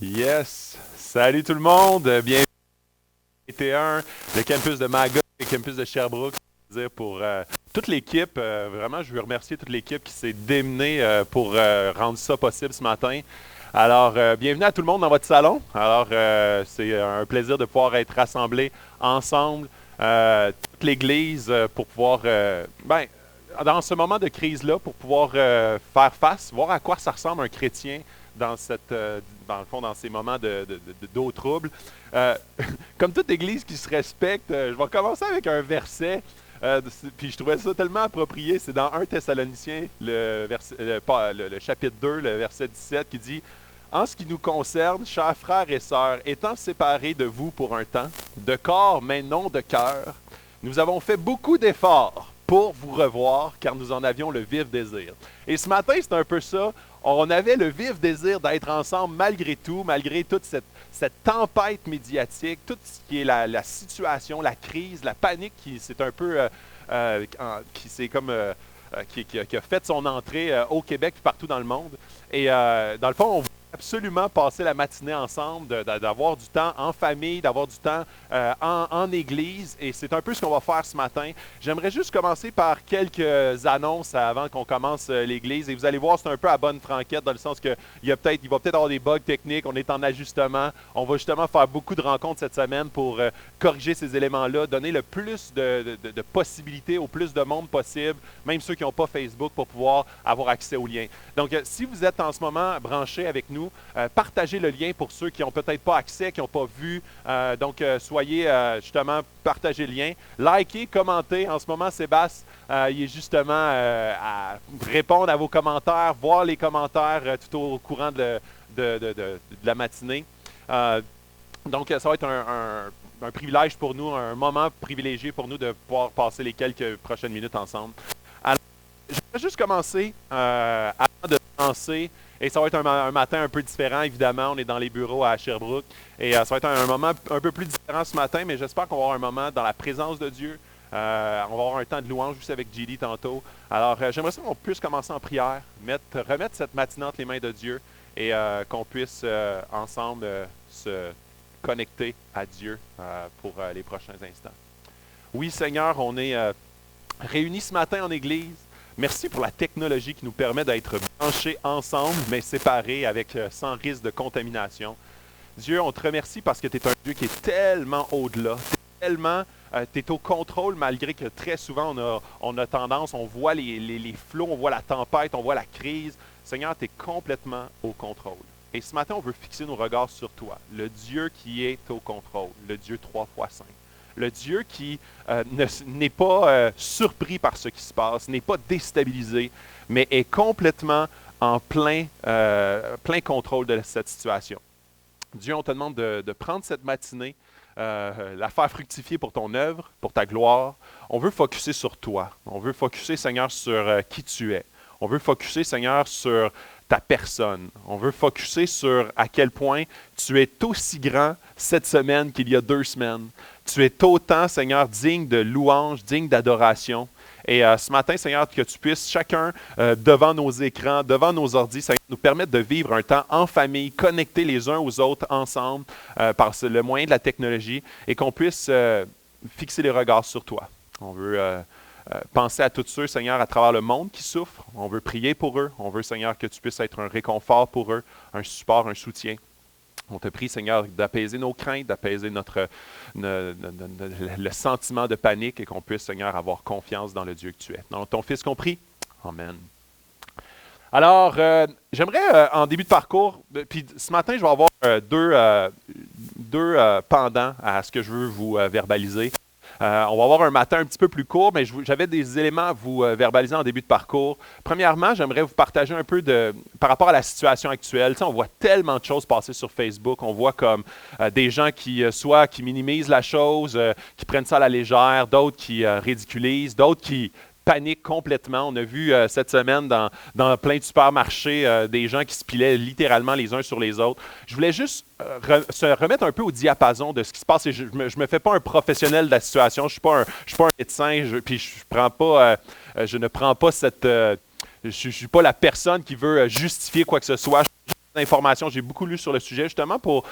Yes! Salut tout le monde! Bienvenue au T1, le campus de Magog, le campus de Sherbrooke. Dire pour toute l'équipe, vraiment, je veux remercier toute l'équipe qui s'est démenée pour rendre ça possible ce matin. Alors, bienvenue à tout le monde dans votre salon. Alors, c'est un plaisir de pouvoir être rassemblés ensemble, toute l'Église, pour pouvoir, dans ce moment de crise-là, pour pouvoir faire face, voir à quoi ça ressemble un chrétien dans le fond, dans ces moments d'eau trouble. Euh, Comme toute Église qui se respecte, je vais commencer avec un verset. Puis je trouvais ça tellement approprié. C'est dans 1 Thessaloniciens, le chapitre 2, le verset 17, qui dit: En ce qui nous concerne, chers frères et sœurs, étant séparés de vous pour un temps, de corps mais non de cœur, nous avons fait beaucoup d'efforts pour vous revoir, car nous en avions le vif désir. Et ce matin, c'est un peu ça. On avait le vif désir d'être ensemble malgré tout, malgré toute cette tempête médiatique, tout ce qui est la situation, la crise, la panique qui s'est un peu, qui s'est comme, qui a fait son entrée au Québec et partout dans le monde. Et dans le fond, on voulait absolument passer la matinée ensemble, d'avoir du temps en famille, d'avoir du temps en église. Et c'est un peu ce qu'on va faire ce matin. J'aimerais juste commencer par quelques annonces avant qu'on commence l'église. Et vous allez voir, c'est un peu à bonne franquette, dans le sens que il va peut-être avoir des bugs techniques. On est en ajustement. On va justement faire beaucoup de rencontres cette semaine pour corriger ces éléments-là, donner le plus de possibilités au plus de monde possible, même ceux qui n'ont pas Facebook, pour pouvoir avoir accès aux liens. Donc, si vous êtes en ce moment branchés avec nous, partagez le lien pour ceux qui n'ont peut-être pas accès, qui n'ont pas vu. Soyez justement, partagez le lien. Likez, commentez. En ce moment, Sébastien, il est justement à répondre à vos commentaires, voir les commentaires tout au courant de la matinée. Donc, ça va être un privilège pour nous, un moment privilégié pour nous de pouvoir passer les quelques prochaines minutes ensemble. Alors, je vais juste commencer avant de lancer. Et ça va être un matin un peu différent, évidemment. On est dans les bureaux à Sherbrooke. Et ça va être un moment un peu plus différent ce matin, mais j'espère qu'on va avoir un moment dans la présence de Dieu. On va avoir un temps de louange juste avec Judy tantôt. Alors, j'aimerais ça qu'on puisse commencer en prière, remettre cette matinée entre les mains de Dieu et qu'on puisse ensemble se connecter à Dieu pour les prochains instants. Oui, Seigneur, on est réunis ce matin en Église. Merci pour la technologie qui nous permet d'être branchés ensemble, mais séparés sans risque de contamination. Dieu, on te remercie parce que tu es un Dieu qui est tellement au-delà, tu es au contrôle, malgré que très souvent on a tendance, on voit les flots, on voit la tempête, on voit la crise. Seigneur, tu es complètement au contrôle. Et ce matin, on veut fixer nos regards sur toi, le Dieu qui est au contrôle, le Dieu 3 fois 5. Le Dieu qui n'est pas surpris par ce qui se passe, n'est pas déstabilisé, mais est complètement en plein contrôle de cette situation. Dieu, on te demande de prendre cette matinée, la faire fructifier pour ton œuvre, pour ta gloire. On veut focusser sur toi. On veut focusser, Seigneur, sur qui tu es. On veut focusser, Seigneur, sur ta personne. On veut focusser sur à quel point tu es aussi grand cette semaine qu'il y a 2 semaines. Tu es autant, Seigneur, digne de louange, digne d'adoration. Et ce matin, Seigneur, que tu puisses chacun devant nos écrans, devant nos ordis, Seigneur, nous permettre de vivre un temps en famille, connectés les uns aux autres ensemble par le moyen de la technologie et qu'on puisse fixer les regards sur toi. On veut penser à tous ceux, Seigneur, à travers le monde qui souffrent. On veut prier pour eux. On veut, Seigneur, que tu puisses être un réconfort pour eux, un support, un soutien. On te prie, Seigneur, d'apaiser nos craintes, d'apaiser le sentiment de panique et qu'on puisse, Seigneur, avoir confiance dans le Dieu que tu es. Dans ton Fils qu'on prie. Amen. Alors, j'aimerais, en début de parcours, puis ce matin, je vais avoir deux pendants à ce que je veux vous verbaliser. On va avoir un matin un petit peu plus court, mais j'avais des éléments à vous verbaliser en début de parcours. Premièrement, j'aimerais vous partager un peu par rapport à la situation actuelle. Tu sais, on voit tellement de choses passer sur Facebook. On voit comme des gens qui minimisent la chose, qui prennent ça à la légère, d'autres qui ridiculisent, d'autres qui paniquent complètement. On a vu cette semaine dans plein de supermarchés des gens qui se pilaient littéralement les uns sur les autres. Je voulais juste se remettre un peu au diapason de ce qui se passe. Et je me fais pas un professionnel de la situation. Je suis pas un médecin. Puis je ne prends pas je suis pas la personne qui veut justifier quoi que ce soit. Je suis d'informations, j'ai beaucoup lu sur le sujet, justement pour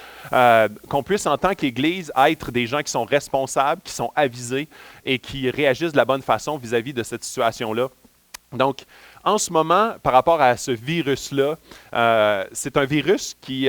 qu'on puisse, en tant qu'Église, être des gens qui sont responsables, qui sont avisés et qui réagissent de la bonne façon vis-à-vis de cette situation-là. Donc, en ce moment, par rapport à ce virus-là, c'est un virus qui,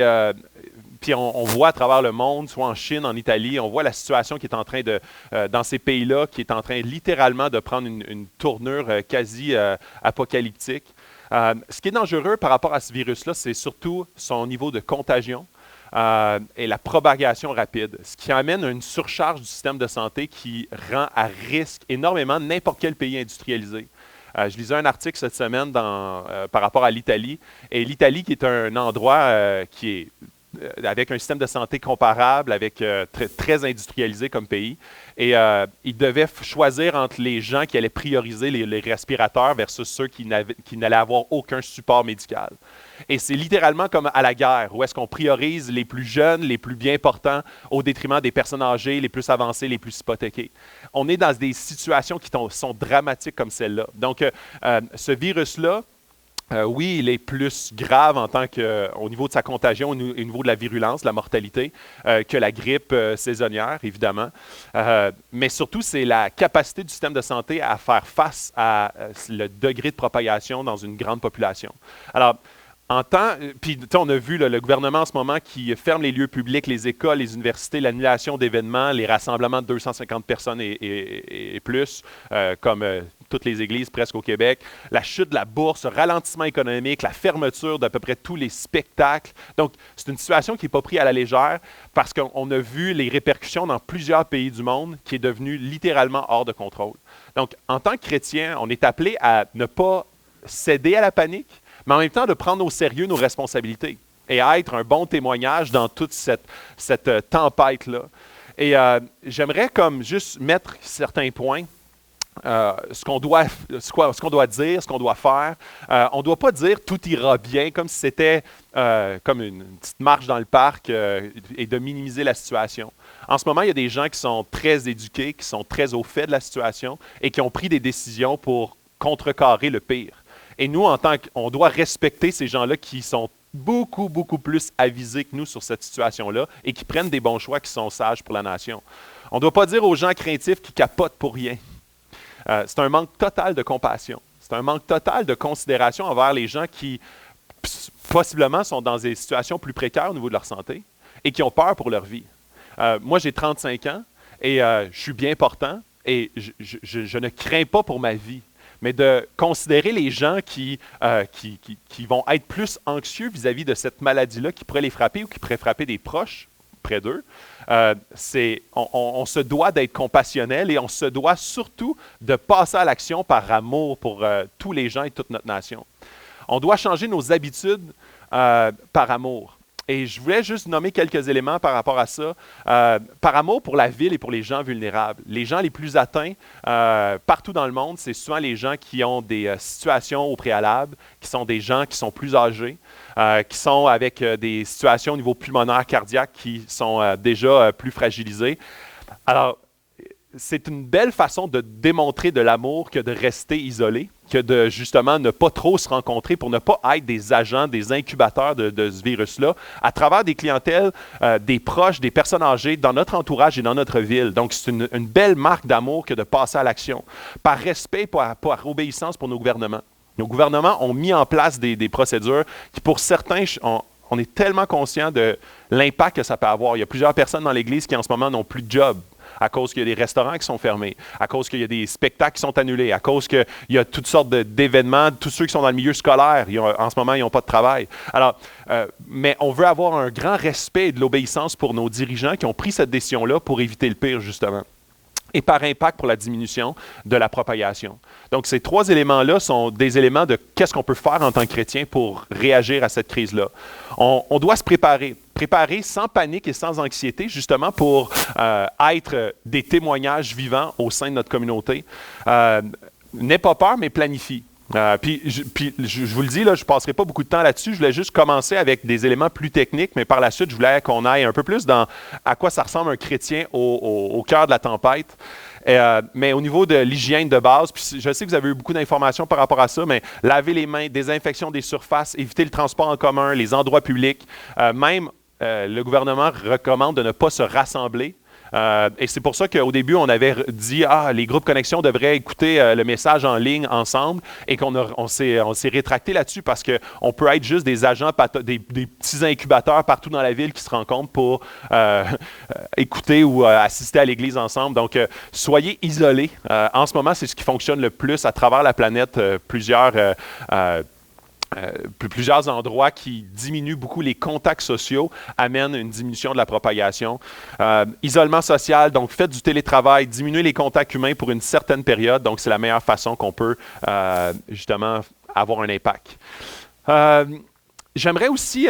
puis on voit à travers le monde, soit en Chine, en Italie, on voit la situation qui est en train de, dans ces pays-là, qui est en train littéralement de prendre une tournure quasi apocalyptique. Ce qui est dangereux par rapport à ce virus-là, c'est surtout son niveau de contagion et la propagation rapide, ce qui amène à une surcharge du système de santé qui rend à risque énormément n'importe quel pays industrialisé. Je lisais un article cette semaine par rapport à l'Italie, et l'Italie qui est un endroit qui est avec un système de santé comparable, avec très industrialisé comme pays. Et ils devaient choisir entre les gens qui allaient prioriser les respirateurs versus ceux qui n'allaient avoir aucun support médical. Et c'est littéralement comme à la guerre, où est-ce qu'on priorise les plus jeunes, les plus bien portants, au détriment des personnes âgées, les plus avancées, les plus hypothéquées. On est dans des situations qui sont dramatiques comme celle-là. Donc, ce virus-là, oui, il est plus grave au niveau de sa contagion, au niveau de la virulence, de la mortalité, que la grippe saisonnière, évidemment. Mais surtout, c'est la capacité du système de santé à faire face à le degré de propagation dans une grande population. Alors, puis on a vu le gouvernement en ce moment qui ferme les lieux publics, les écoles, les universités, l'annulation d'événements, les rassemblements de 250 personnes et plus, comme toutes les églises presque au Québec, la chute de la bourse, le ralentissement économique, la fermeture d'à peu près tous les spectacles. Donc, c'est une situation qui n'est pas prise à la légère parce qu'on a vu les répercussions dans plusieurs pays du monde qui est devenue littéralement hors de contrôle. Donc, en tant que chrétien, on est appelé à ne pas céder à la panique, mais en même temps de prendre au sérieux nos responsabilités et à être un bon témoignage dans toute cette tempête-là. Et j'aimerais comme juste mettre certains points, ce qu'on doit dire, ce qu'on doit faire. On ne doit pas dire « tout ira bien » comme si c'était comme une petite marche dans le parc et de minimiser la situation. En ce moment, il y a des gens qui sont très éduqués, qui sont très au fait de la situation et qui ont pris des décisions pour contrecarrer le pire. Et nous, on doit respecter ces gens-là qui sont beaucoup, beaucoup plus avisés que nous sur cette situation-là et qui prennent des bons choix qui sont sages pour la nation. On ne doit pas dire aux gens craintifs qui capotent pour rien. C'est un manque total de compassion. C'est un manque total de considération envers les gens qui, possiblement, sont dans des situations plus précaires au niveau de leur santé et qui ont peur pour leur vie. Moi, j'ai 35 ans et je suis bien portant et je ne crains pas pour ma vie. Mais de considérer les gens qui vont être plus anxieux vis-à-vis de cette maladie-là qui pourrait les frapper ou qui pourrait frapper des proches près d'eux, on se doit d'être compassionnel et on se doit surtout de passer à l'action par amour pour tous les gens et toute notre nation. On doit changer nos habitudes par amour. Et je voulais juste nommer quelques éléments par rapport à ça. Par amour pour la ville et pour les gens vulnérables. Les gens les plus atteints partout dans le monde, c'est souvent les gens qui ont des situations au préalable, qui sont des gens qui sont plus âgés, qui sont avec des situations au niveau pulmonaire, cardiaque, qui sont déjà plus fragilisées. Alors, c'est une belle façon de démontrer de l'amour que de rester isolé, que de justement ne pas trop se rencontrer pour ne pas être des agents, des incubateurs de ce virus-là, à travers des clientèles, des proches, des personnes âgées dans notre entourage et dans notre ville. Donc, c'est une belle marque d'amour que de passer à l'action, par respect, par obéissance pour nos gouvernements. Nos gouvernements ont mis en place des procédures qui, pour certains, on est tellement conscient de l'impact que ça peut avoir. Il y a plusieurs personnes dans l'Église qui, en ce moment, n'ont plus de job, à cause qu'il y a des restaurants qui sont fermés, à cause qu'il y a des spectacles qui sont annulés, à cause qu'il y a toutes sortes d'événements, tous ceux qui sont dans le milieu scolaire, en ce moment, ils n'ont pas de travail. Alors, mais on veut avoir un grand respect et de l'obéissance pour nos dirigeants qui ont pris cette décision-là pour éviter le pire, justement. Et par impact pour la diminution de la propagation. Donc, ces trois éléments-là sont des éléments de qu'est-ce qu'on peut faire en tant que chrétien pour réagir à cette crise-là. On doit se préparer sans panique et sans anxiété, justement pour être des témoignages vivants au sein de notre communauté. N'aie pas peur, mais planifie. Puis je vous le dis, là, je ne passerai pas beaucoup de temps là-dessus. Je voulais juste commencer avec des éléments plus techniques, mais par la suite, je voulais qu'on aille un peu plus dans à quoi ça ressemble un chrétien au cœur de la tempête. Mais au niveau de l'hygiène de base, puis je sais que vous avez eu beaucoup d'informations par rapport à ça, mais laver les mains, désinfection des surfaces, éviter le transport en commun, les endroits publics. Même le gouvernement recommande de ne pas se rassembler. Et c'est pour ça qu'au début, on avait dit les groupes connexion devraient écouter le message en ligne ensemble et on s'est rétracté là-dessus parce qu'on peut être juste des agents, des petits incubateurs partout dans la ville qui se rencontrent pour écouter ou assister à l'Église ensemble. Donc, soyez isolés. En ce moment, c'est ce qui fonctionne le plus à travers la planète. Plusieurs endroits qui diminuent beaucoup les contacts sociaux amènent une diminution de la propagation. Isolement social, donc faites du télétravail, diminuez les contacts humains pour une certaine période. Donc, c'est la meilleure façon qu'on peut justement avoir un impact. J'aimerais aussi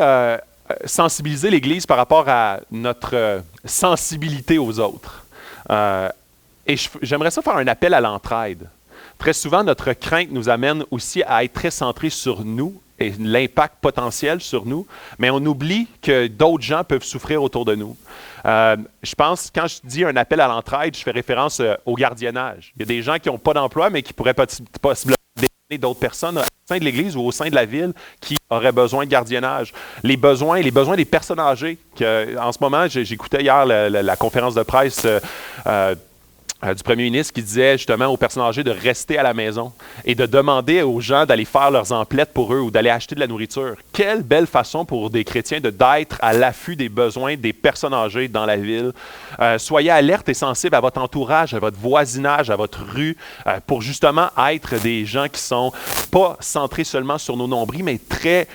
sensibiliser l'Église par rapport à notre sensibilité aux autres. Et j'aimerais ça faire un appel à l'entraide. Très souvent, notre crainte nous amène aussi à être très centré sur nous et l'impact potentiel sur nous, mais on oublie que d'autres gens peuvent souffrir autour de nous. Je pense, quand je dis un appel à l'entraide, je fais référence au gardiennage. Il y a des gens qui n'ont pas d'emploi, mais qui pourraient possiblement dépanner d'autres personnes au sein de l'Église ou au sein de la ville qui auraient besoin de gardiennage. Les besoins des personnes âgées. En ce moment, j'écoutais hier la conférence de presse du premier ministre qui disait justement aux personnes âgées de rester à la maison et de demander aux gens d'aller faire leurs emplettes pour eux ou d'aller acheter de la nourriture. Quelle belle façon pour des chrétiens d'être à l'affût des besoins des personnes âgées dans la ville. Soyez alerte et sensible à votre entourage, à votre voisinage, à votre rue, pour justement être des gens qui sont pas centrés seulement sur nos nombrils, mais très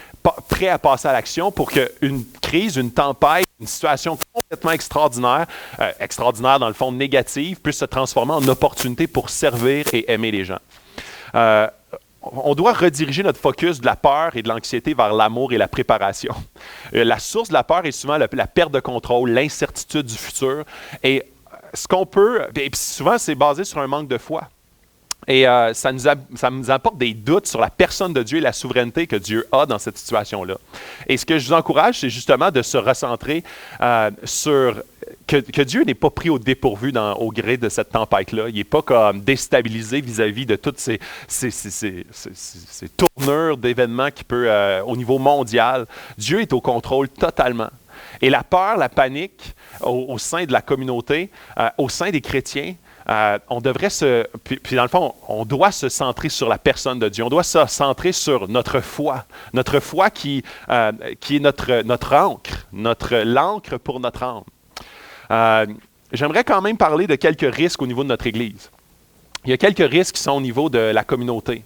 prêts à passer à l'action pour qu'une crise, une tempête, une situation complètement extraordinaire, extraordinaire dans le fond négative, puisse se transformer en opportunité pour servir et aimer les gens. On doit rediriger notre focus de la peur et de l'anxiété vers l'amour et la préparation. La source de la peur est souvent la perte de contrôle, l'incertitude du futur. Et ce qu'on peut, et puis souvent c'est basé sur un manque de foi. Et ça nous apporte des doutes sur la personne de Dieu et la souveraineté que Dieu a dans cette situation-là. Et ce que je vous encourage, c'est justement de se recentrer sur que Dieu n'est pas pris au dépourvu au gré de cette tempête-là. Il n'est pas comme déstabilisé vis-à-vis de toutes ces tournures d'événements qui peut, au niveau mondial. Dieu est au contrôle totalement. Et la peur, la panique au sein de la communauté, au sein des chrétiens, on devrait puis dans le fond, on doit se centrer sur la personne de Dieu. On doit se centrer sur notre foi qui est notre ancre, l'ancre pour notre âme. J'aimerais quand même parler de quelques risques au niveau de notre Église. Il y a quelques risques qui sont au niveau de la communauté.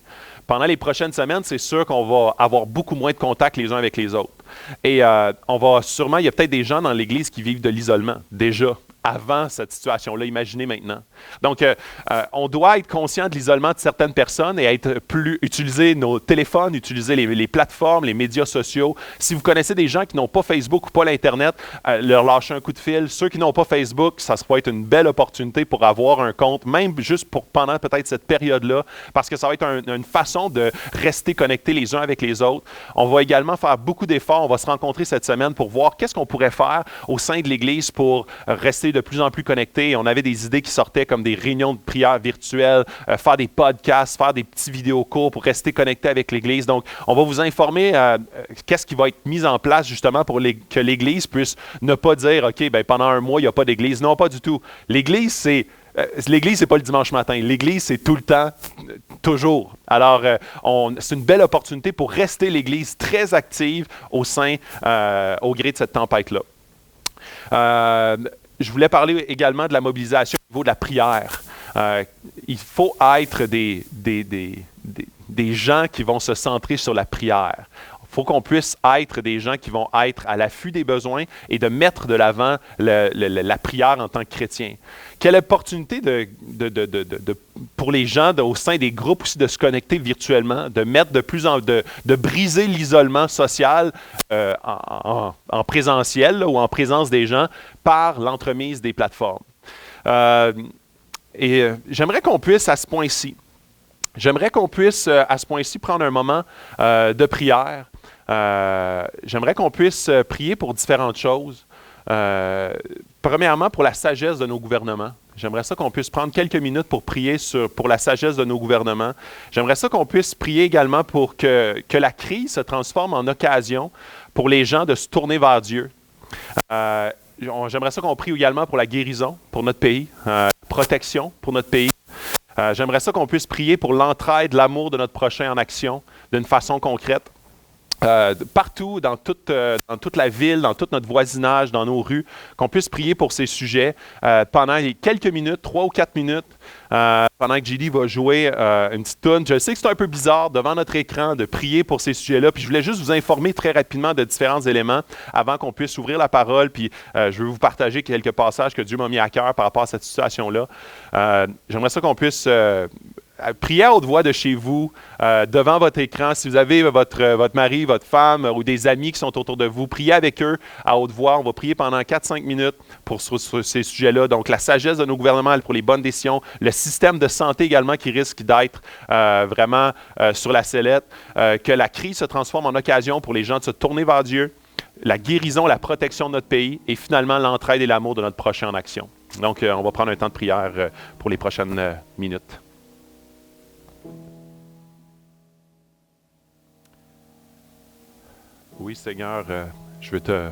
Pendant les prochaines semaines, c'est sûr qu'on va avoir beaucoup moins de contacts les uns avec les autres. Et il y a peut-être des gens dans l'Église qui vivent de l'isolement, déjà, avant cette situation-là. Imaginez maintenant. Donc, on doit être conscient de l'isolement de certaines personnes et utiliser nos téléphones, utiliser les plateformes, les médias sociaux. Si vous connaissez des gens qui n'ont pas Facebook ou pas l'Internet, leur lâcher un coup de fil. Ceux qui n'ont pas Facebook, ça va être une belle opportunité pour avoir un compte, même juste pendant peut-être cette période-là, parce que ça va être une façon de rester connectés les uns avec les autres. On va également faire beaucoup d'efforts. On va se rencontrer cette semaine pour voir qu'est-ce qu'on pourrait faire au sein de l'Église pour rester de plus en plus connectés. On avait des idées qui sortaient comme des réunions de prière virtuelles, faire des podcasts, faire des petits vidéos courts pour rester connectés avec l'Église. Donc, on va vous informer qu'est-ce qui va être mis en place justement pour que l'Église puisse ne pas dire, OK, ben pendant un mois, il n'y a pas d'Église. Non, pas du tout. L'Église, c'est pas le dimanche matin. L'Église, c'est tout le temps, toujours. Alors, c'est une belle opportunité pour rester l'Église très active au gré de cette tempête-là. Je voulais parler également de la mobilisation au niveau de la prière. Il faut être des gens qui vont se centrer sur la prière. Il faut qu'on puisse être des gens qui vont être à l'affût des besoins et de mettre de l'avant la prière en tant que chrétien. Quelle opportunité pour les gens au sein des groupes aussi de se connecter virtuellement, de mettre de briser l'isolement social en présentiel là, ou en présence des gens par l'entremise des plateformes. J'aimerais qu'on puisse à ce point-ci J'aimerais qu'on puisse, à ce point-ci, prendre un moment de prière. J'aimerais qu'on puisse prier pour différentes choses. Premièrement, pour la sagesse de nos gouvernements. J'aimerais ça qu'on puisse prendre quelques minutes pour prier pour la sagesse de nos gouvernements. J'aimerais ça qu'on puisse prier également pour que la crise se transforme en occasion pour les gens de se tourner vers Dieu. J'aimerais ça qu'on prie également pour la guérison pour notre pays, protection pour notre pays. J'aimerais ça qu'on puisse prier pour l'entraide, l'amour de notre prochain en action d'une façon concrète. Partout, dans toute la ville, dans tout notre voisinage, dans nos rues, qu'on puisse prier pour ces sujets pendant quelques minutes, 3 ou 4 minutes, pendant que JD va jouer une petite toune. Je sais que c'est un peu bizarre devant notre écran de prier pour ces sujets-là, puis je voulais juste vous informer très rapidement de différents éléments avant qu'on puisse ouvrir la parole, puis je veux vous partager quelques passages que Dieu m'a mis à cœur par rapport à cette situation-là. J'aimerais ça qu'on puisse priez à haute voix de chez vous, devant votre écran. Si vous avez votre mari, votre femme ou des amis qui sont autour de vous, priez avec eux à haute voix. On va prier pendant 4-5 minutes sur ces sujets-là. Donc, la sagesse de nos gouvernements pour les bonnes décisions, le système de santé également qui risque d'être vraiment sur la sellette, que la crise se transforme en occasion pour les gens de se tourner vers Dieu, la guérison, la protection de notre pays et finalement l'entraide et l'amour de notre prochain en action. Donc, on va prendre un temps de prière pour les prochaines minutes. Oui, Seigneur, je veux te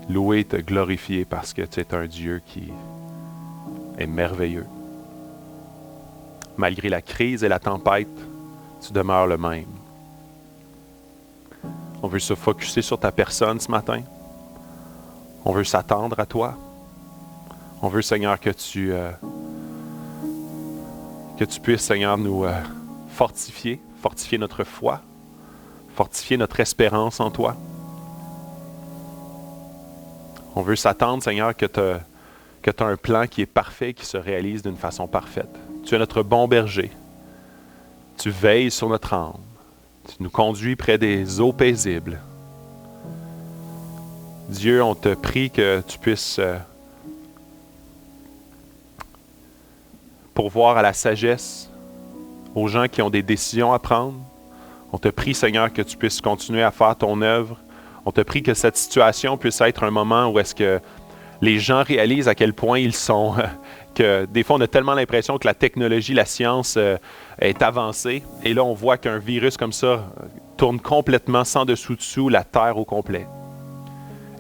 louer, te glorifier parce que tu es un Dieu qui est merveilleux. Malgré la crise et la tempête, tu demeures le même. On veut se focusser sur ta personne ce matin. On veut s'attendre à toi. On veut, Seigneur, que tu puisses, Seigneur, nous fortifier notre foi, fortifier notre espérance en toi. On veut s'attendre, Seigneur, que tu as un plan qui est parfait, qui se réalise d'une façon parfaite. Tu es notre bon berger. Tu veilles sur notre âme. Tu nous conduis près des eaux paisibles. Dieu, on te prie que tu puisses pourvoir à la sagesse aux gens qui ont des décisions à prendre. On te prie, Seigneur, que tu puisses continuer à faire ton œuvre. On te prie que cette situation puisse être un moment où est-ce que les gens réalisent à quel point ils sont... que des fois, on a tellement l'impression que la technologie, la science est avancée. Et là, on voit qu'un virus comme ça tourne complètement sans dessous-dessous la Terre au complet.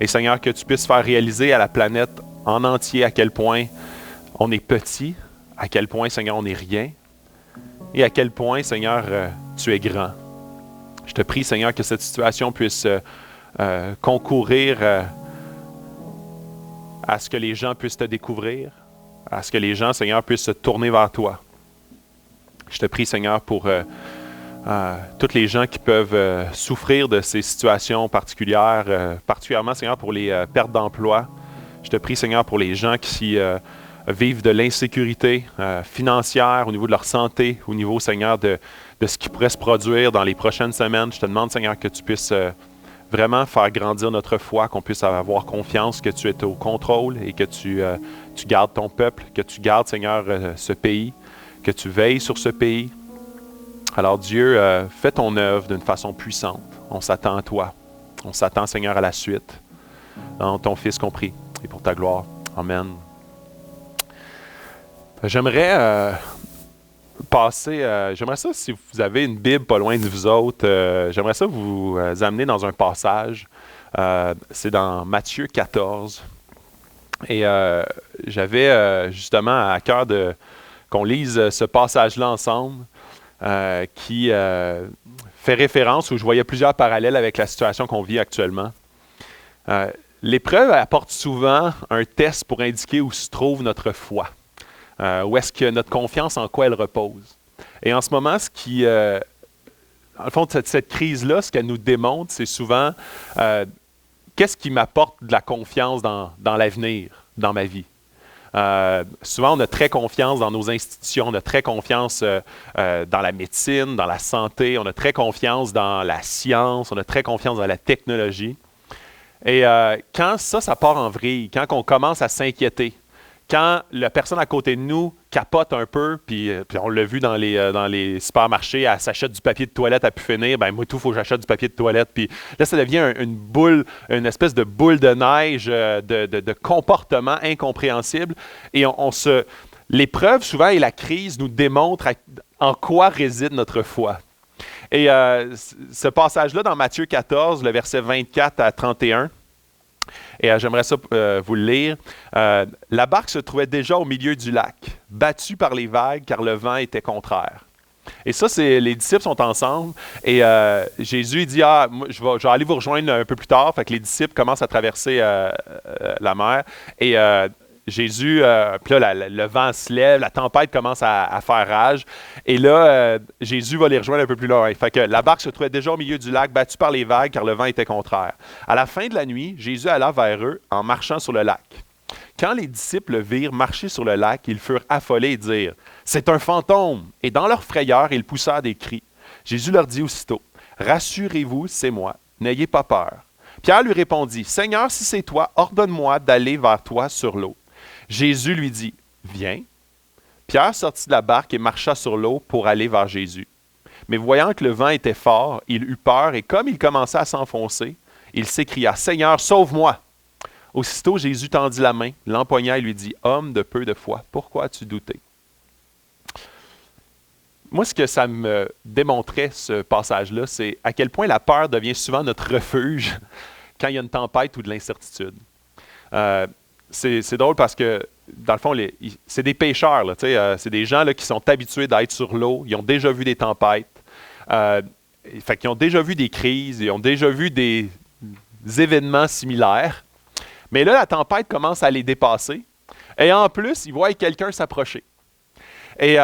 Et Seigneur, que tu puisses faire réaliser à la planète en entier à quel point on est petit, à quel point, Seigneur, on n'est rien, et à quel point, Seigneur, tu es grand. Je te prie, Seigneur, que cette situation puisse concourir à ce que les gens puissent te découvrir, à ce que les gens, Seigneur, puissent se tourner vers toi. Je te prie, Seigneur, pour tous les gens qui peuvent souffrir de ces situations particulières, particulièrement, Seigneur, pour les pertes d'emploi. Je te prie, Seigneur, pour les gens qui vivent de l'insécurité financière au niveau de leur santé, au niveau, Seigneur, de ce qui pourrait se produire dans les prochaines semaines. Je te demande, Seigneur, que tu puisses vraiment faire grandir notre foi, qu'on puisse avoir confiance que tu es au contrôle et que tu gardes ton peuple, que tu gardes, Seigneur, ce pays, que tu veilles sur ce pays. Alors Dieu, fais ton œuvre d'une façon puissante. On s'attend à toi. On s'attend, Seigneur, à la suite. Dans ton Fils compris et pour ta gloire. Amen. J'aimerais j'aimerais ça, si vous avez une Bible pas loin de vous autres, j'aimerais ça vous amener dans un passage. C'est dans Matthieu 14. Et j'avais justement à cœur qu'on lise ce passage-là ensemble, qui fait référence, où je voyais plusieurs parallèles avec la situation qu'on vit actuellement. L'épreuve apporte souvent un test pour indiquer où se trouve notre foi. Où est-ce que notre confiance, en quoi elle repose. Et en ce moment, dans le fond, cette crise-là, ce qu'elle nous démontre, c'est souvent qu'est-ce qui m'apporte de la confiance dans l'avenir, dans ma vie. Souvent, on a très confiance dans nos institutions, on a très confiance dans la médecine, dans la santé, on a très confiance dans la science, on a très confiance dans la technologie. Et quand ça part en vrille, quand on commence à s'inquiéter, quand la personne à côté de nous, capote un peu, puis on l'a vu dans les supermarchés, elle s'achète du papier de toilette à pu finir, ben moi tout, il faut que j'achète du papier de toilette, puis là, ça devient une boule, une espèce de boule de neige de comportement incompréhensible, et l'épreuve, souvent, et la crise nous démontrent en quoi réside notre foi. Et ce passage-là, dans Matthieu 14, le verset 24 à 31, et j'aimerais ça vous le lire. La barque se trouvait déjà au milieu du lac, battue par les vagues car le vent était contraire. Et ça, les disciples sont ensemble et Jésus dit, moi, je vais aller vous rejoindre un peu plus tard. Fait que les disciples commencent à traverser la mer et Jésus, puis là, le vent se lève, la tempête commence à faire rage. Et là, Jésus va les rejoindre un peu plus loin. Fait que la barque se trouvait déjà au milieu du lac, battue par les vagues, car le vent était contraire. À la fin de la nuit, Jésus alla vers eux en marchant sur le lac. Quand les disciples le virent marcher sur le lac, ils furent affolés et dirent « C'est un fantôme !» Et dans leur frayeur, ils poussèrent des cris. Jésus leur dit aussitôt « Rassurez-vous, c'est moi, n'ayez pas peur. » Pierre lui répondit « Seigneur, si c'est toi, ordonne-moi d'aller vers toi sur l'eau. » Jésus lui dit « Viens. » Pierre sortit de la barque et marcha sur l'eau pour aller vers Jésus. Mais voyant que le vent était fort, il eut peur et comme il commençait à s'enfoncer, il s'écria « Seigneur, sauve-moi !» Aussitôt Jésus tendit la main, l'empoigna et lui dit « Homme de peu de foi, pourquoi as-tu douté? » Moi, ce que ça me démontrait, ce passage-là, c'est à quel point la peur devient souvent notre refuge quand il y a une tempête ou de l'incertitude. C'est drôle parce que, dans le fond, c'est des pêcheurs, là, c'est des gens là, qui sont habitués d'être sur l'eau, ils ont déjà vu des tempêtes, fait qu'ils ont déjà vu des crises, ils ont déjà vu des événements similaires, mais là, la tempête commence à les dépasser, et en plus, ils voient quelqu'un s'approcher. Et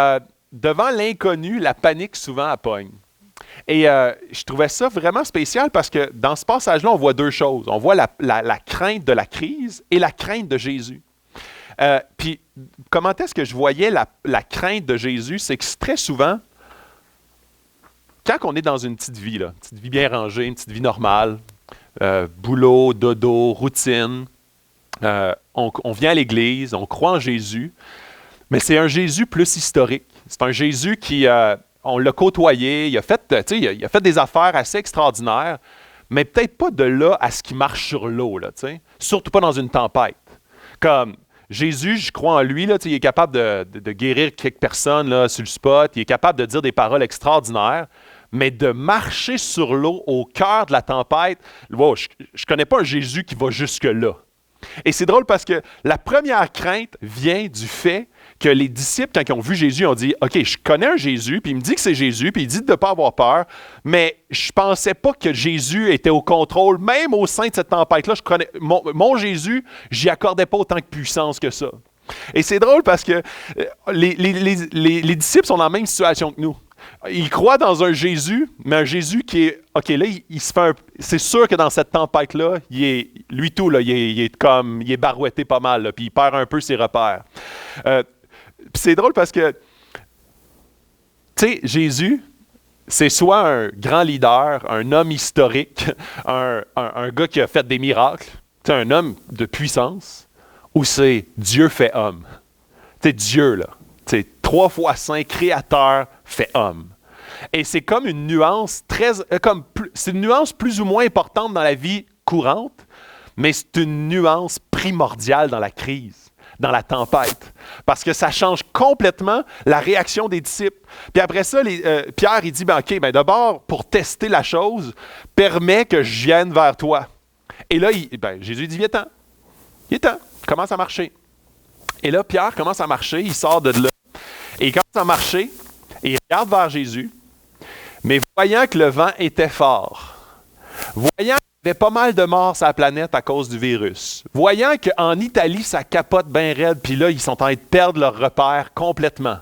devant l'inconnu, la panique souvent appogne. Et je trouvais ça vraiment spécial parce que dans ce passage-là, on voit deux choses. On voit la crainte de la crise et la crainte de Jésus. Puis, comment est-ce que je voyais la crainte de Jésus? C'est que très souvent, quand on est dans une petite vie, là, une petite vie bien rangée, une petite vie normale, boulot, dodo, routine, on vient à l'Église, on croit en Jésus, mais c'est un Jésus plus historique. C'est un Jésus qui... on l'a côtoyé, il a fait des affaires assez extraordinaires, mais peut-être pas de là à ce qui marche sur l'eau, là, surtout pas dans une tempête. Comme Jésus, je crois en lui, là, il est capable de guérir quelques personnes là, sur le spot, il est capable de dire des paroles extraordinaires, mais de marcher sur l'eau au cœur de la tempête, wow, je ne connais pas un Jésus qui va jusque-là. Et c'est drôle parce que la première crainte vient du fait que les disciples, quand ils ont vu Jésus, ont dit « OK, je connais un Jésus, puis il me dit que c'est Jésus, puis il dit de ne pas avoir peur, mais je ne pensais pas que Jésus était au contrôle, même au sein de cette tempête-là. Mon Jésus, j'y accordais pas autant de puissance que ça. » Et c'est drôle parce que les disciples sont dans la même situation que nous. Ils croient dans un Jésus, mais un Jésus qui est... OK, là, il se fait c'est sûr que dans cette tempête-là, il est barouetté pas mal, là, puis il perd un peu ses repères. Puis c'est drôle parce que, tu sais, Jésus, c'est soit un grand leader, un homme historique, un gars qui a fait des miracles, un homme de puissance, ou c'est Dieu fait homme. Tu sais, Dieu, là. 3 fois saint, créateur, fait homme. Et c'est comme une nuance c'est une nuance plus ou moins importante dans la vie courante, mais c'est une nuance primordiale dans la crise, dans la tempête, parce que ça change complètement la réaction des disciples. Puis après ça, Pierre, il dit, OK, d'abord, pour tester la chose, permets que je vienne vers toi. Et là, Jésus dit, viens-t'en. Viens-t'en. Commence à marcher. Et là, Pierre commence à marcher, il sort de là. Et il commence à marcher, et il regarde vers Jésus, mais voyant que le vent était fort, voyant qu'il y avait pas mal de morts sur la planète à cause du virus, voyant qu'en Italie, ça capote bien raide, puis là, ils sont en train de perdre leur repère complètement.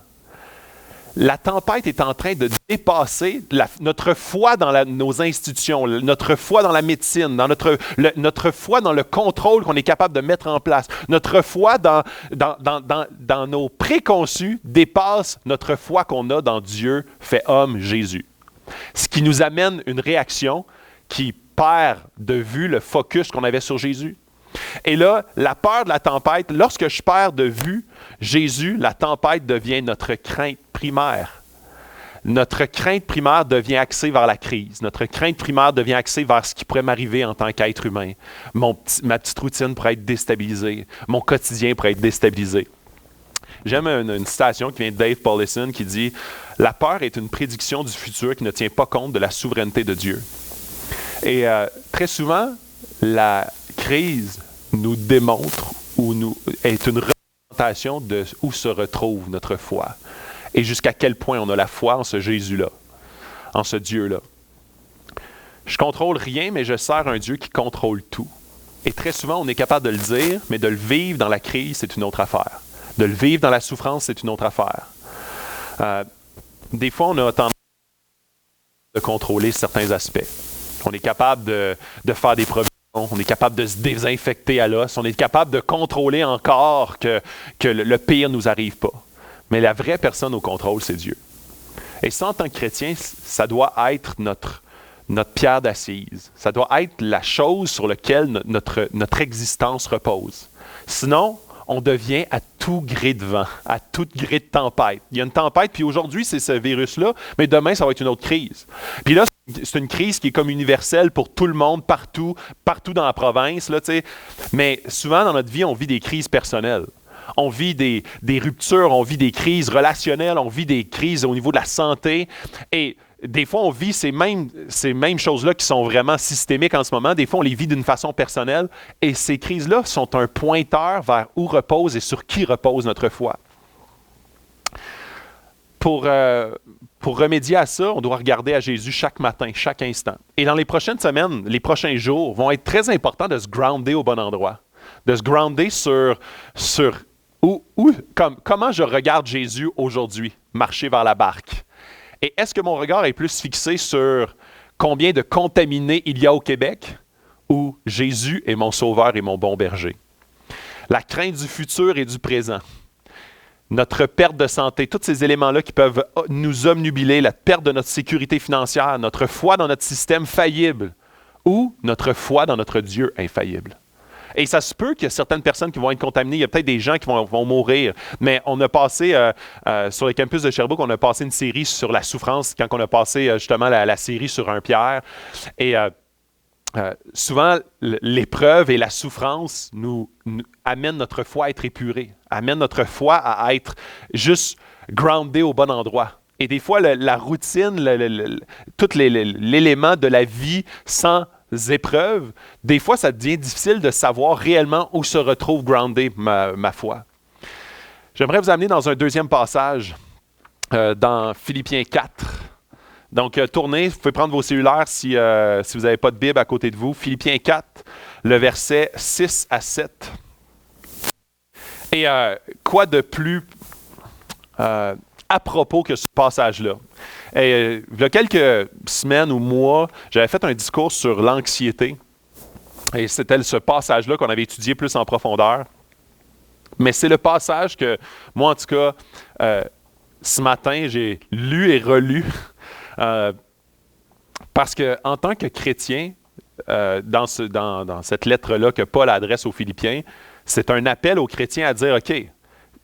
La tempête est en train de dépasser notre foi dans nos institutions, notre foi dans la médecine, notre foi dans le contrôle qu'on est capable de mettre en place. Notre foi dans nos préconçus dépasse notre foi qu'on a dans Dieu fait homme, Jésus. Ce qui nous amène une réaction qui perd de vue le focus qu'on avait sur Jésus. Et là, la peur de la tempête, lorsque je perds de vue Jésus, la tempête devient notre crainte primaire. Notre crainte primaire devient axée vers la crise. Notre crainte primaire devient axée vers ce qui pourrait m'arriver en tant qu'être humain. Ma petite routine pourrait être déstabilisée. Mon quotidien pourrait être déstabilisé. J'aime une citation qui vient de Dave Paulison qui dit « La peur est une prédiction du futur qui ne tient pas compte de la souveraineté de Dieu. » Et très souvent, la crise nous démontre ou est une représentation de où se retrouve notre foi et jusqu'à quel point on a la foi en ce Jésus-là, en ce Dieu-là. Je contrôle rien, mais je sers un Dieu qui contrôle tout. Et très souvent, on est capable de le dire, mais de le vivre dans la crise, c'est une autre affaire. De le vivre dans la souffrance, c'est une autre affaire. Des fois, on a tendance de contrôler certains aspects. On est capable de faire des provisions, on est capable de se désinfecter à l'os, on est capable de contrôler encore que le pire ne nous arrive pas. Mais la vraie personne au contrôle, c'est Dieu. Et ça, en tant que chrétien, ça doit être notre pierre d'assise. Ça doit être la chose sur laquelle notre existence repose. Sinon, on devient à tout gré de vent, à tout gré de tempête. Il y a une tempête, puis aujourd'hui, c'est ce virus-là, mais demain, ça va être une autre crise. Puis là, c'est une crise qui est comme universelle pour tout le monde, partout dans la province. Là, mais souvent, dans notre vie, on vit des crises personnelles. On vit des ruptures, on vit des crises relationnelles, on vit des crises au niveau de la santé. Et des fois, on vit ces mêmes choses-là qui sont vraiment systémiques en ce moment. Des fois, on les vit d'une façon personnelle. Et ces crises-là sont un pointeur vers où repose et sur qui repose notre foi. Pour remédier à ça, on doit regarder à Jésus chaque matin, chaque instant. Et dans les prochaines semaines, les prochains jours vont être très importants de se grounder au bon endroit. De se grounder sur comment je regarde Jésus aujourd'hui, marcher vers la barque. Et est-ce que mon regard est plus fixé sur combien de contaminés il y a au Québec ou Jésus est mon sauveur et mon bon berger? La crainte du futur et du présent, notre perte de santé, tous ces éléments-là qui peuvent nous obnubiler, la perte de notre sécurité financière, notre foi dans notre système faillible ou notre foi dans notre Dieu infaillible. Et ça se peut qu'il y a certaines personnes qui vont être contaminées. Il y a peut-être des gens qui vont mourir. Mais on a passé, sur le campus de Sherbrooke, on a passé une série sur la souffrance quand on a passé justement la série sur 1 Pierre. Et souvent, l'épreuve et la souffrance nous amènent notre foi à être épurée, amènent notre foi à être juste groundée au bon endroit. Et des fois, la routine, tout l'élément de la vie sans épreuves, des fois, ça devient difficile de savoir réellement où se retrouve groundée ma foi. J'aimerais vous amener dans un deuxième passage, dans Philippiens 4. Donc, tournez, vous pouvez prendre vos cellulaires si vous n'avez pas de Bible à côté de vous. Philippiens 4, le verset 6 à 7. Et quoi de plus à propos que ce passage-là? Et, il y a quelques semaines ou mois, j'avais fait un discours sur l'anxiété. Et c'était ce passage-là qu'on avait étudié plus en profondeur. Mais c'est le passage que, moi en tout cas, ce matin, j'ai lu et relu. Parce qu'en tant que chrétien, dans cette lettre-là que Paul adresse aux Philippiens, c'est un appel aux chrétiens à dire, OK,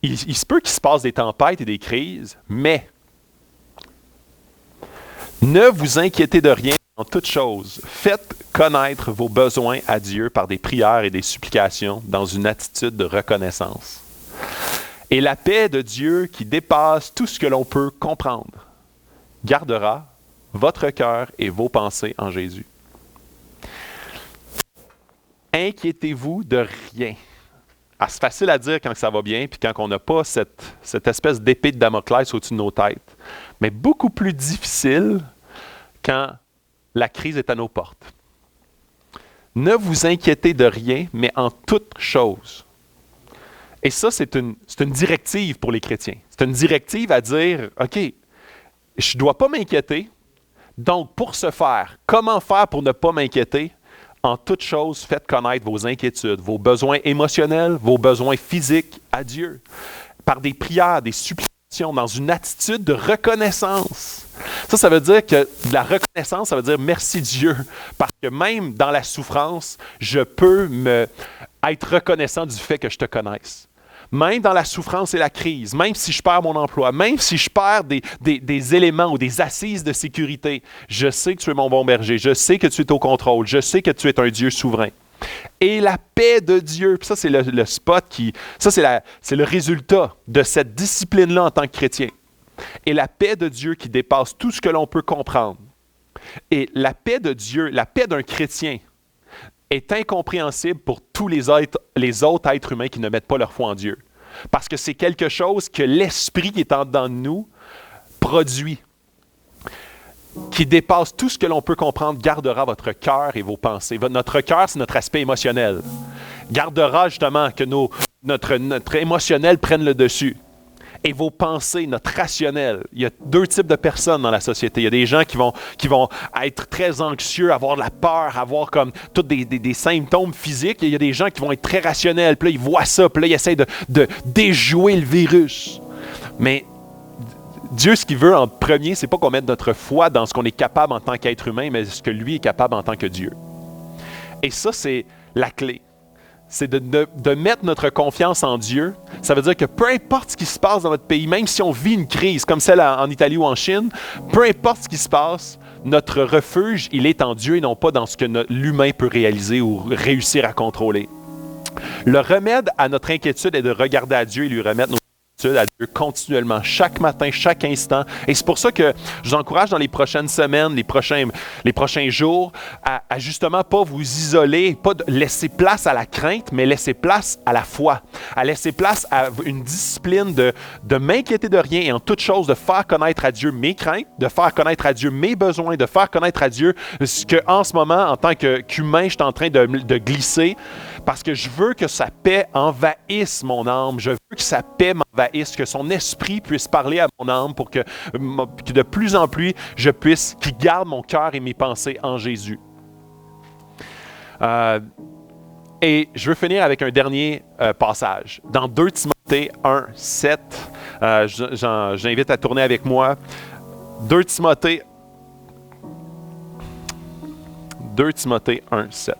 il se peut qu'il se passe des tempêtes et des crises, mais ne vous inquiétez de rien en toute chose. Faites connaître vos besoins à Dieu par des prières et des supplications dans une attitude de reconnaissance. Et la paix de Dieu qui dépasse tout ce que l'on peut comprendre gardera votre cœur et vos pensées en Jésus. Inquiétez-vous de rien. Ah, c'est facile à dire quand ça va bien, puis quand on n'a pas cette espèce d'épée de Damoclès au-dessus de nos têtes. Mais beaucoup plus difficile quand la crise est à nos portes. Ne vous inquiétez de rien, mais en toute chose. Et ça, c'est une directive pour les chrétiens. C'est une directive à dire, OK, je ne dois pas m'inquiéter. Donc, pour ce faire, comment faire pour ne pas m'inquiéter? En toute chose, faites connaître vos inquiétudes, vos besoins émotionnels, vos besoins physiques à Dieu, par des prières, des supplications, dans une attitude de reconnaissance. Ça veut dire que la reconnaissance, ça veut dire merci Dieu, parce que même dans la souffrance, je peux être reconnaissant du fait que je te connaisse. Même dans la souffrance et la crise, même si je perds mon emploi, même si je perds des éléments ou des assises de sécurité, je sais que tu es mon bon berger, je sais que tu es au contrôle, je sais que tu es un Dieu souverain. Et la paix de Dieu, puis ça c'est le spot ça c'est le résultat de cette discipline-là en tant que chrétien. Et la paix de Dieu qui dépasse tout ce que l'on peut comprendre. Et la paix de Dieu, la paix d'un chrétien, est incompréhensible pour tous les autres êtres humains qui ne mettent pas leur foi en Dieu. Parce que c'est quelque chose que l'Esprit qui est en dedans de nous produit, qui dépasse tout ce que l'on peut comprendre, gardera votre cœur et vos pensées. Notre cœur, c'est notre aspect émotionnel. Gardera justement que notre émotionnel prenne le dessus. Et vos pensées, notre rationnel. Il y a deux types de personnes dans la société. Il y a des gens qui vont être très anxieux, avoir de la peur, avoir comme tous des symptômes physiques. Et il y a des gens qui vont être très rationnels. Puis là, ils voient ça, puis là, ils essaient de déjouer le virus. Mais Dieu, ce qu'il veut en premier, c'est pas qu'on mette notre foi dans ce qu'on est capable en tant qu'être humain, mais ce que lui est capable en tant que Dieu. Et ça, c'est la clé. C'est de mettre notre confiance en Dieu. Ça veut dire que peu importe ce qui se passe dans notre pays, même si on vit une crise comme celle en Italie ou en Chine, peu importe ce qui se passe, notre refuge, il est en Dieu et non pas dans ce que l'humain peut réaliser ou réussir à contrôler. Le remède à notre inquiétude est de regarder à Dieu et lui remettre nos à Dieu continuellement, chaque matin, chaque instant. Et c'est pour ça que je vous encourage dans les prochaines semaines, les prochains jours, à justement pas vous isoler, pas laisser place à la crainte, mais laisser place à la foi, à laisser place à une discipline de m'inquiéter de rien et en toute chose de faire connaître à Dieu mes craintes, de faire connaître à Dieu mes besoins, de faire connaître à Dieu ce qu'en ce moment, en tant qu'humain, je suis en train de glisser, parce que je veux que sa paix envahisse mon âme, je veux que sa paix m'envahisse, que son esprit puisse parler à mon âme pour que de plus en plus, qu'il garde mon cœur et mes pensées en Jésus. Et je veux finir avec un dernier passage. Dans 2 Timothée 1, 7, j'invite à tourner avec moi. 2 Timothée 1, 7.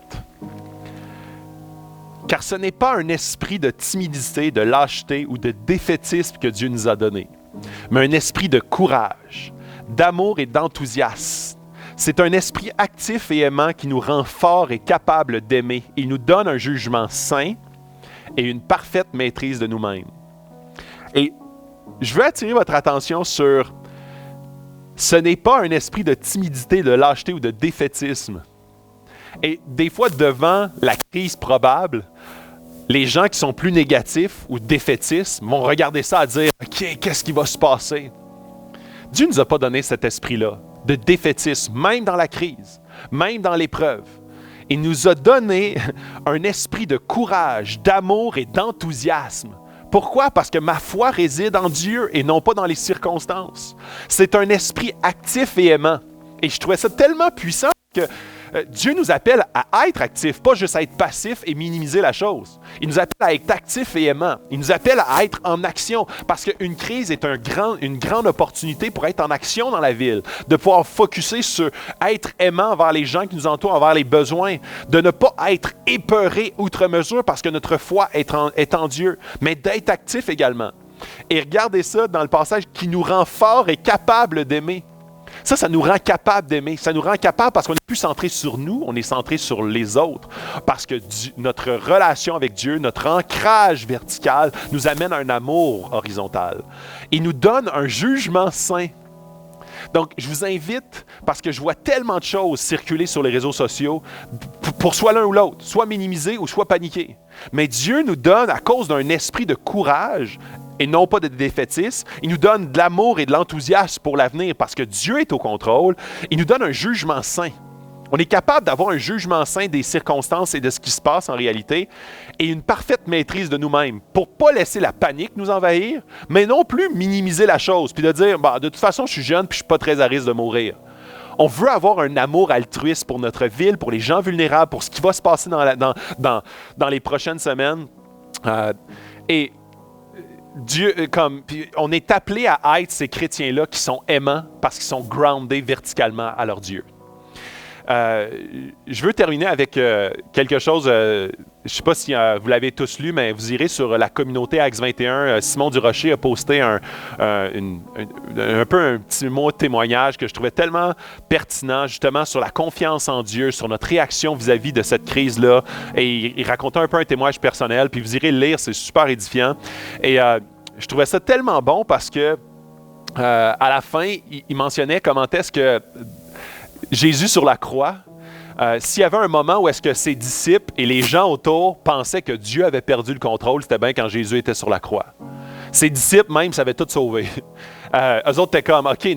Car ce n'est pas un esprit de timidité, de lâcheté ou de défaitisme que Dieu nous a donné, mais un esprit de courage, d'amour et d'enthousiasme. C'est un esprit actif et aimant qui nous rend forts et capables d'aimer. Il nous donne un jugement sain et une parfaite maîtrise de nous-mêmes. Et je veux attirer votre attention sur ce n'est pas un esprit de timidité, de lâcheté ou de défaitisme. Et des fois, devant la crise probable, les gens qui sont plus négatifs ou défaitistes vont regarder ça et dire « OK, qu'est-ce qui va se passer? » Dieu ne nous a pas donné cet esprit-là de défaitisme, même dans la crise, même dans l'épreuve. Il nous a donné un esprit de courage, d'amour et d'enthousiasme. Pourquoi? Parce que ma foi réside en Dieu et non pas dans les circonstances. C'est un esprit actif et aimant. Et je trouvais ça tellement puissant que Dieu nous appelle à être actifs, pas juste à être passifs et minimiser la chose. Il nous appelle à être actifs et aimants. Il nous appelle à être en action parce qu'une crise est une grande opportunité pour être en action dans la ville, de pouvoir focusser sur être aimant envers les gens qui nous entourent, envers les besoins, de ne pas être épeuré outre mesure parce que notre foi est en Dieu, mais d'être actif également. Et regardez ça dans le passage qui nous rend forts et capables d'aimer. Ça nous rend capable d'aimer. Ça nous rend capable parce qu'on n'est plus centré sur nous, on est centré sur les autres. Parce que notre relation avec Dieu, notre ancrage vertical nous amène à un amour horizontal. Il nous donne un jugement sain. Donc, je vous invite, parce que je vois tellement de choses circuler sur les réseaux sociaux, pour soit l'un ou l'autre, soit minimiser ou soit paniquer. Mais Dieu nous donne, à cause d'un esprit de courage, et non pas de défaitisme, il nous donne de l'amour et de l'enthousiasme pour l'avenir parce que Dieu est au contrôle. Il nous donne un jugement sain. On est capable d'avoir un jugement sain des circonstances et de ce qui se passe en réalité et une parfaite maîtrise de nous-mêmes pour ne pas laisser la panique nous envahir, mais non plus minimiser la chose puis de dire bah, « de toute façon, je suis jeune puis je ne suis pas très à risque de mourir ». On veut avoir un amour altruiste pour notre ville, pour les gens vulnérables, pour ce qui va se passer dans les prochaines semaines. Et Dieu, on est appelé à être ces chrétiens-là qui sont aimants parce qu'ils sont groundés verticalement à leur Dieu. je veux terminer avec quelque chose, je ne sais pas si vous l'avez tous lu, mais vous irez sur la communauté Acts 21. Simon Durocher a posté un peu un petit mot de témoignage que je trouvais tellement pertinent, justement, sur la confiance en Dieu, sur notre réaction vis-à-vis de cette crise-là. Et il racontait un peu un témoignage personnel, puis vous irez le lire, c'est super édifiant. Et je trouvais ça tellement bon parce que à la fin, il mentionnait comment est-ce que Jésus sur la croix, s'il y avait un moment où est-ce que ses disciples et les gens autour pensaient que Dieu avait perdu le contrôle, c'était bien quand Jésus était sur la croix. Ses disciples même savaient tout sauver. Eux autres étaient comme, OK,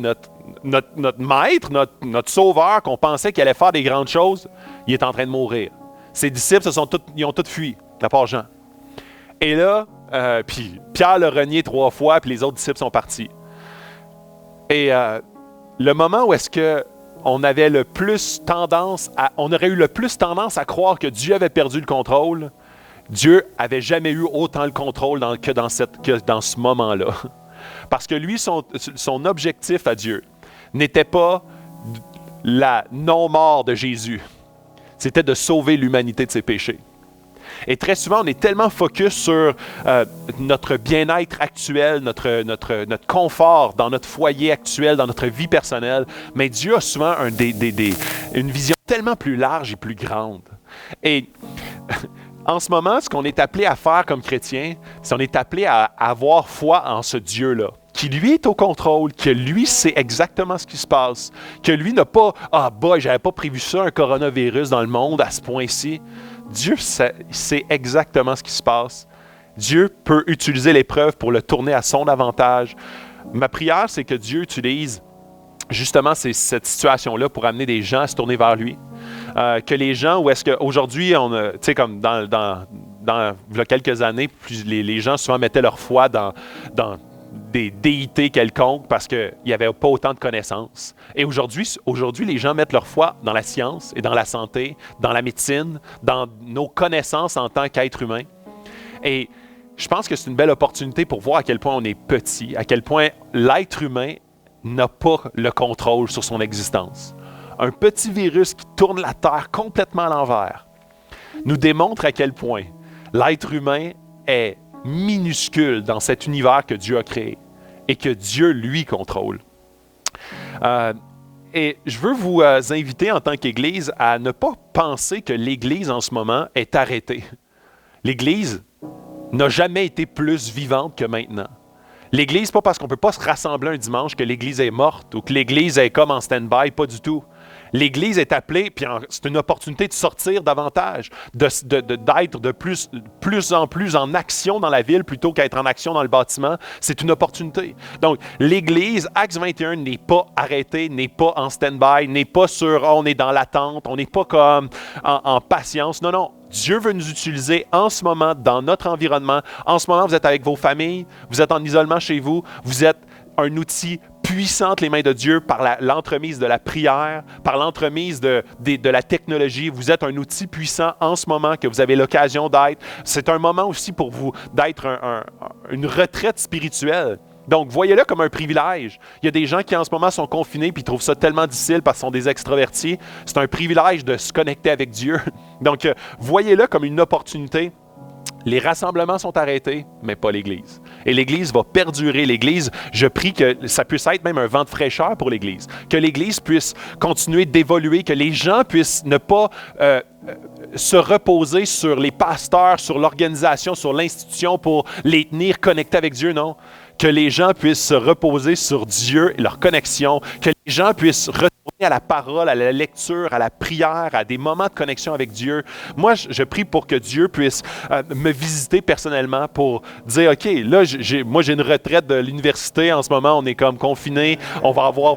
notre maître, notre sauveur, qu'on pensait qu'il allait faire des grandes choses, il est en train de mourir. Ses disciples, ils ont tous fui, de la part Jean. Et là, puis Pierre l'a renié 3 fois, puis les autres disciples sont partis. Et le moment où est-ce que on aurait eu le plus tendance à croire que Dieu avait perdu le contrôle, Dieu avait jamais eu autant le contrôle que dans ce moment-là. Parce que lui, son objectif à Dieu n'était pas la non-mort de Jésus, c'était de sauver l'humanité de ses péchés. Et très souvent, on est tellement focus sur notre bien-être actuel, notre confort dans notre foyer actuel, dans notre vie personnelle. Mais Dieu a souvent une vision tellement plus large et plus grande. Et en ce moment, ce qu'on est appelé à faire comme chrétien, c'est qu'on est appelé à avoir foi en ce Dieu-là, qui lui est au contrôle, que lui sait exactement ce qui se passe, que lui n'a pas « Ah, j'avais pas prévu ça, un coronavirus dans le monde à ce point-ci ». Dieu sait exactement ce qui se passe. Dieu peut utiliser l'épreuve pour le tourner à son avantage. Ma prière, c'est que Dieu utilise justement cette situation-là pour amener des gens à se tourner vers lui. Que les gens, où est-ce qu'aujourd'hui, tu sais, comme il y a quelques années, les gens souvent mettaient leur foi dans des déités quelconques parce qu'il n'y avait pas autant de connaissances. Et aujourd'hui, les gens mettent leur foi dans la science et dans la santé, dans la médecine, dans nos connaissances en tant qu'être humain. Et je pense que c'est une belle opportunité pour voir à quel point on est petit, à quel point l'être humain n'a pas le contrôle sur son existence. Un petit virus qui tourne la Terre complètement à l'envers nous démontre à quel point l'être humain est minuscule dans cet univers que Dieu a créé et que Dieu, lui, contrôle. Et je veux vous inviter en tant qu'Église à ne pas penser que l'Église en ce moment est arrêtée. L'Église n'a jamais été plus vivante que maintenant. L'Église, pas parce qu'on ne peut pas se rassembler un dimanche que l'Église est morte ou que l'Église est comme en stand-by, pas du tout. L'Église est appelée, puis c'est une opportunité de sortir davantage, d'être de plus en plus en action dans la ville plutôt qu'être en action dans le bâtiment. C'est une opportunité. Donc, l'Église, Acts 21, n'est pas arrêtée, n'est pas en stand-by, n'est pas sur on est dans l'attente, on n'est pas comme en patience. Non, non. Dieu veut nous utiliser en ce moment dans notre environnement. En ce moment, vous êtes avec vos familles, vous êtes en isolement chez vous, vous êtes un outil puissant entre les mains de Dieu par l'entremise de la prière, par l'entremise de la technologie. Vous êtes un outil puissant en ce moment que vous avez l'occasion d'être. C'est un moment aussi pour vous d'être une retraite spirituelle. Donc, voyez-le comme un privilège. Il y a des gens qui en ce moment sont confinés puis trouvent ça tellement difficile parce qu'ils sont des extravertis. C'est un privilège de se connecter avec Dieu. Donc, voyez-le comme une opportunité. Les rassemblements sont arrêtés, mais pas l'Église. Et l'Église va perdurer. L'Église, je prie que ça puisse être même un vent de fraîcheur pour l'Église. Que l'Église puisse continuer d'évoluer, que les gens puissent ne pas se reposer sur les pasteurs, sur l'organisation, sur l'institution pour les tenir connectés avec Dieu, non. Que les gens puissent se reposer sur Dieu et leur connexion, que les gens puissent retourner à la parole, à la lecture, à la prière, à des moments de connexion avec Dieu. Moi, je prie pour que Dieu puisse me visiter personnellement pour dire, OK, là, moi, j'ai une retraite de l'université. En ce moment, on est comme confinés. On va avoir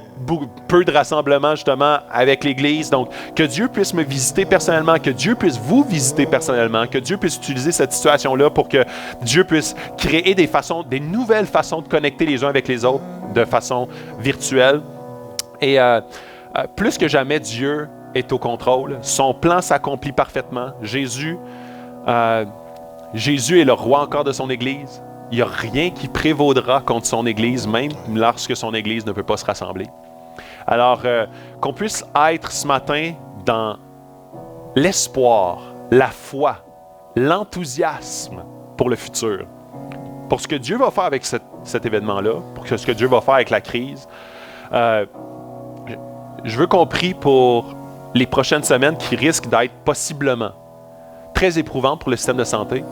peu de rassemblements, justement, avec l'Église. Donc, que Dieu puisse me visiter personnellement, que Dieu puisse vous visiter personnellement, que Dieu puisse utiliser cette situation-là pour que Dieu puisse créer des nouvelles façons de connecter les uns avec les autres de façon virtuelle. Et plus que jamais, Dieu est au contrôle. Son plan s'accomplit parfaitement. Jésus est le roi encore de son Église. Il n'y a rien qui prévaudra contre son Église, même lorsque son Église ne peut pas se rassembler. Alors, qu'on puisse être ce matin dans l'espoir, la foi, l'enthousiasme pour le futur, pour ce que Dieu va faire avec cet événement-là, pour ce que Dieu va faire avec la crise. Je veux qu'on prie pour les prochaines semaines qui risquent d'être possiblement très éprouvantes pour le système de santé.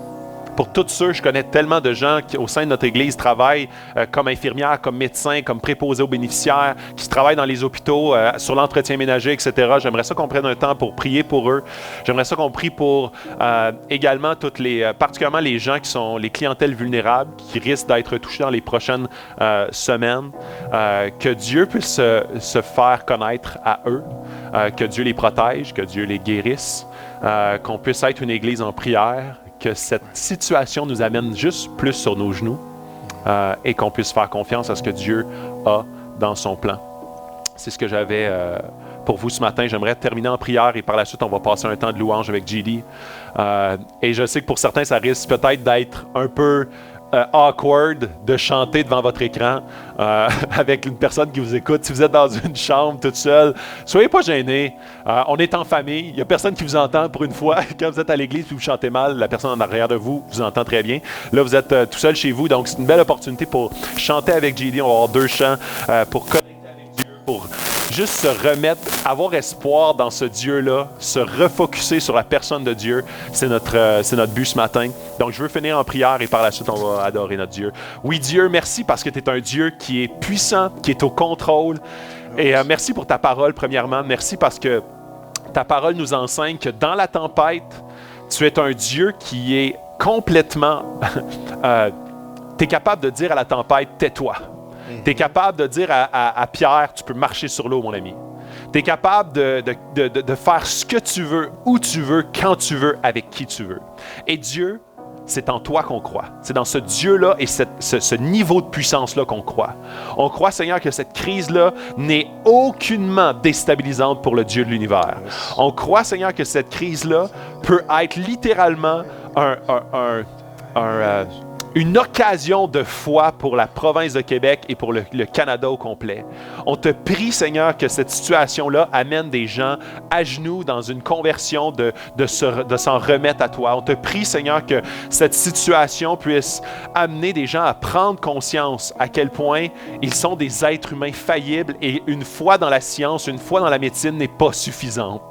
Pour tous ceux, je connais tellement de gens qui, au sein de notre Église, travaillent comme infirmières, comme médecins, comme préposés aux bénéficiaires, qui travaillent dans les hôpitaux, sur l'entretien ménager, etc. J'aimerais ça qu'on prenne un temps pour prier pour eux. J'aimerais ça qu'on prie pour également particulièrement les gens qui sont les clientèles vulnérables, qui risquent d'être touchés dans les prochaines semaines. Que Dieu puisse se faire connaître à eux, que Dieu les protège, que Dieu les guérisse, qu'on puisse être une Église en prière, que cette situation nous amène juste plus sur nos genoux et qu'on puisse faire confiance à ce que Dieu a dans son plan. C'est ce que j'avais pour vous ce matin. J'aimerais terminer en prière et par la suite, on va passer un temps de louange avec JD. Et je sais que pour certains, ça risque peut-être d'être un peu awkward de chanter devant votre écran avec une personne qui vous écoute. Si vous êtes dans une chambre toute seule, soyez pas gênés. On est en famille. Il n'y a personne qui vous entend pour une fois. Quand vous êtes à l'église et vous chantez mal, la personne en arrière de vous vous entend très bien. Là, vous êtes tout seul chez vous. Donc, c'est une belle opportunité pour chanter avec JD. On va avoir 2 chants pour connecter avec Dieu, pour juste se remettre, avoir espoir dans ce Dieu-là, se refocuser sur la personne de Dieu. C'est notre but ce matin. Donc, je veux finir en prière et par la suite, on va adorer notre Dieu. Oui, Dieu, merci parce que tu es un Dieu qui est puissant, qui est au contrôle. Et merci pour ta parole, premièrement. Merci parce que ta parole nous enseigne que dans la tempête, tu es un Dieu qui est complètement... tu es capable de dire à la tempête, tais-toi. Tu es capable de dire à Pierre, tu peux marcher sur l'eau, mon ami. Tu es capable de faire ce que tu veux, où tu veux, quand tu veux, avec qui tu veux. Et Dieu, c'est en toi qu'on croit. C'est dans ce Dieu-là et ce niveau de puissance-là qu'on croit. On croit, Seigneur, que cette crise-là n'est aucunement déstabilisante pour le Dieu de l'univers. On croit, Seigneur, que cette crise-là peut être littéralement une occasion de foi pour la province de Québec et pour le Canada au complet. On te prie, Seigneur, que cette situation-là amène des gens à genoux dans une conversion de s'en remettre à toi. On te prie, Seigneur, que cette situation puisse amener des gens à prendre conscience à quel point ils sont des êtres humains faillibles et une foi dans la science, une foi dans la médecine n'est pas suffisante.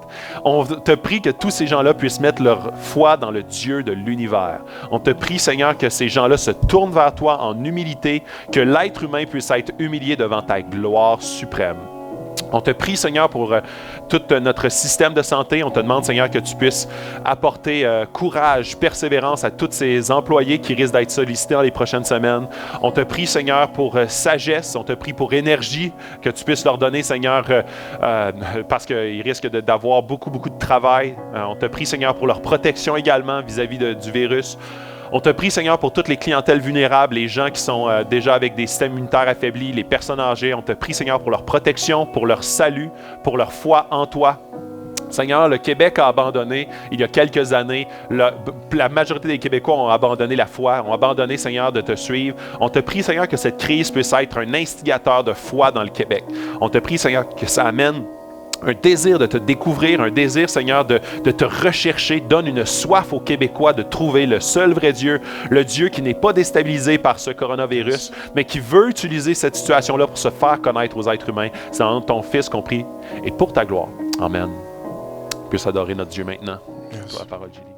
On te prie que tous ces gens-là puissent mettre leur foi dans le Dieu de l'univers. On te prie, Seigneur, que ces gens-là se tournent vers toi en humilité, que l'être humain puisse être humilié devant ta gloire suprême. On te prie, Seigneur, pour tout notre système de santé. On te demande, Seigneur, que tu puisses apporter courage, persévérance à tous ces employés qui risquent d'être sollicités dans les prochaines semaines. On te prie, Seigneur, pour sagesse. On te prie pour énergie, que tu puisses leur donner, Seigneur, parce qu'ils risquent d'avoir beaucoup de travail. On te prie, Seigneur, pour leur protection également vis-à-vis du virus. On te prie, Seigneur, pour toutes les clientèles vulnérables, les gens qui sont déjà avec des systèmes immunitaires affaiblis, les personnes âgées. On te prie, Seigneur, pour leur protection, pour leur salut, pour leur foi en toi. Seigneur, le Québec a abandonné, il y a quelques années, la majorité des Québécois ont abandonné la foi, ont abandonné, Seigneur, de te suivre. On te prie, Seigneur, que cette crise puisse être un instigateur de foi dans le Québec. On te prie, Seigneur, que ça amène un désir de te découvrir, un désir, Seigneur, de te rechercher. Donne une soif aux Québécois de trouver le seul vrai Dieu, le Dieu qui n'est pas déstabilisé par ce coronavirus, mais qui veut utiliser cette situation-là pour se faire connaître aux êtres humains. C'est en ton Fils qu'on prie et pour ta gloire. Amen. On peut s'adorer notre Dieu maintenant. Yes. Toi, la parole, Jésus.